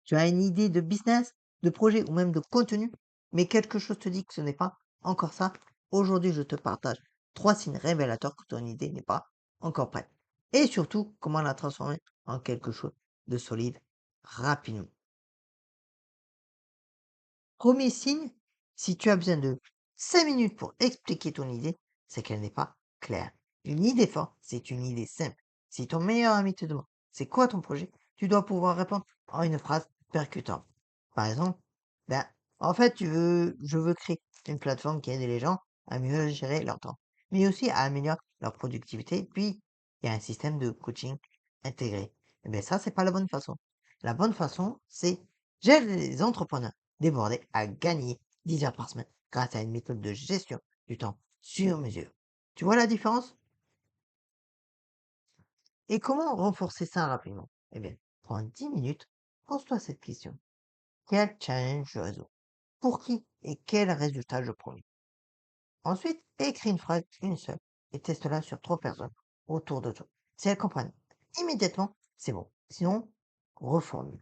Tu as une idée de business, de projet ou même de contenu, mais quelque chose te dit que ce n'est pas encore ça. Aujourd'hui, je te partage 3 signes révélateurs que ton idée n'est pas encore prête. Et surtout, comment la transformer en quelque chose de solide rapidement. Premier signe, si tu as besoin de 5 minutes pour expliquer ton idée, c'est qu'elle n'est pas claire. Une idée forte, c'est une idée simple. Si ton meilleur ami te demande c'est quoi ton projet, tu dois pouvoir répondre en une phrase percutante. Par exemple, ben, en fait, je veux créer une plateforme qui aide les gens à mieux gérer leur temps, mais aussi à améliorer leur productivité. Puis, il y a un système de coaching intégré. Et bien, ça, c'est pas la bonne façon. La bonne façon, c'est j'aide les entrepreneurs débordés à gagner 10 heures par semaine grâce à une méthode de gestion du temps sur mesure. Tu vois la différence? Et comment renforcer ça rapidement? Eh bien, prends 10 minutes, pose-toi cette question. Quel challenge je résous? Pour qui et quel résultat je produis? Ensuite, écris une phrase, une seule, et teste-la sur 3 personnes autour de toi. Si elles comprennent immédiatement, c'est bon. Sinon, reformule.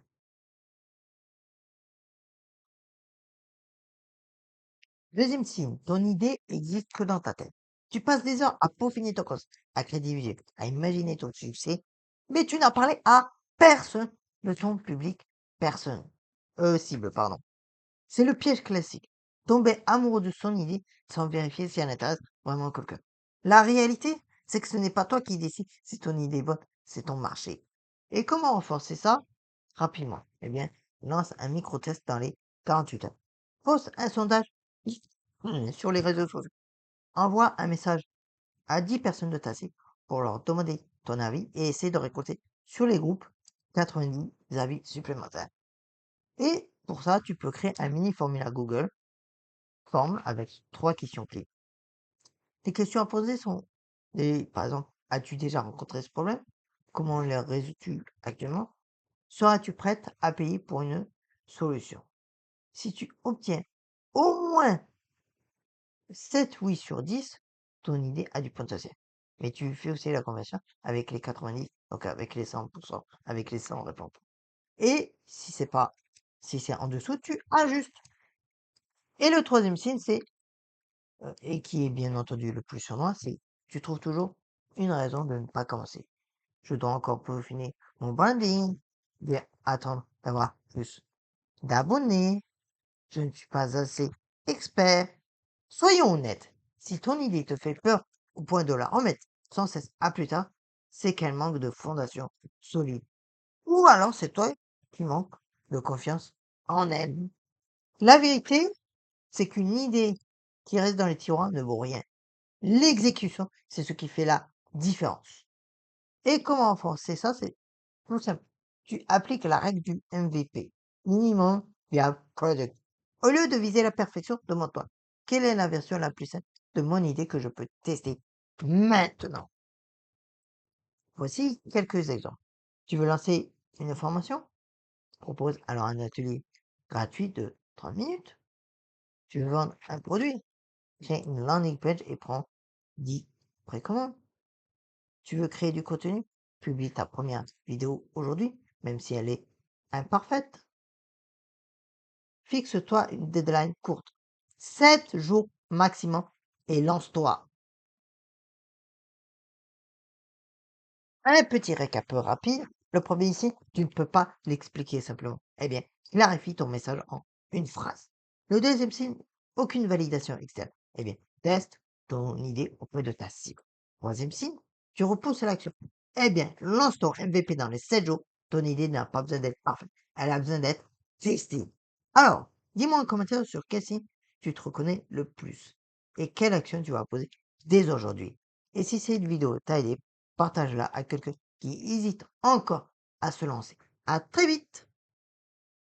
Deuxième signe, ton idée existe que dans ta tête. Tu passes des heures à peaufiner ton concept, à créer des visuels, à imaginer ton succès, mais tu n'as parlé à personne de ton public, personne. Cible, pardon. C'est le piège classique. Tomber amoureux de son idée sans vérifier si elle intéresse vraiment quelqu'un. La réalité, c'est que ce n'est pas toi qui décides si ton idée est bonne, c'est ton marché. Et comment renforcer ça? Rapidement. Eh bien, lance un micro-test dans les 48 heures. Poste un sondage sur les réseaux sociaux. Envoie un message à 10 personnes de ta cible pour leur demander ton avis et essaie de récolter sur les groupes 90 avis supplémentaires. Et pour ça, tu peux créer un mini formulaire Google Form avec 3 questions clés. Les questions à poser sont par exemple, as-tu déjà rencontré ce problème? Comment le résous-tu actuellement? Seras-tu prête à payer pour une solution? Si tu obtiens au moins 7 oui sur 10, ton idée a du potentiel. Mais tu fais aussi la conversion avec les 90, donc avec les 100%, avec les 100 réponses. Et si c'est en dessous, tu ajustes. Et le troisième signe, et qui est bien entendu le plus sur moi, c'est tu trouves toujours une raison de ne pas commencer. Je dois encore peaufiner mon branding, attendre d'avoir plus d'abonnés, je ne suis pas assez expert. Soyons honnêtes, si ton idée te fait peur au point de la remettre sans cesse à plus tard, c'est qu'elle manque de fondation solide. Ou alors c'est toi qui manques de confiance en elle. La vérité, c'est qu'une idée qui reste dans les tiroirs ne vaut rien. L'exécution, c'est ce qui fait la différence. Et comment renforcer ça? C'est tout simple. Tu appliques la règle du MVP, minimum viable product. Au lieu de viser la perfection, demande-toi, quelle est la version la plus simple de mon idée que je peux tester maintenant? Voici quelques exemples. Tu veux lancer une formation? Propose alors un atelier gratuit de 30 minutes. Tu veux vendre un produit? Crée une landing page et prends 10 précommandes. Tu veux créer du contenu? Publie ta première vidéo aujourd'hui, même si elle est imparfaite. Fixe-toi une deadline courte, 7 jours maximum, et lance-toi. Un petit récap rapide. Le premier ici, tu ne peux pas l'expliquer simplement. Eh bien, clarifie ton message en une phrase. Le deuxième signe, aucune validation externe. Eh bien, teste ton idée auprès de ta cible. Troisième signe, tu repousses l'action. Eh bien, lance ton MVP dans les 7 jours. Ton idée n'a pas besoin d'être parfaite. Elle a besoin d'être testée. Alors, dis-moi en commentaire sur quel signe tu te reconnais le plus et quelle action tu vas poser dès aujourd'hui. Et si cette vidéo t'a aidé, partage-la à quelqu'un qui hésite encore à se lancer. À très vite!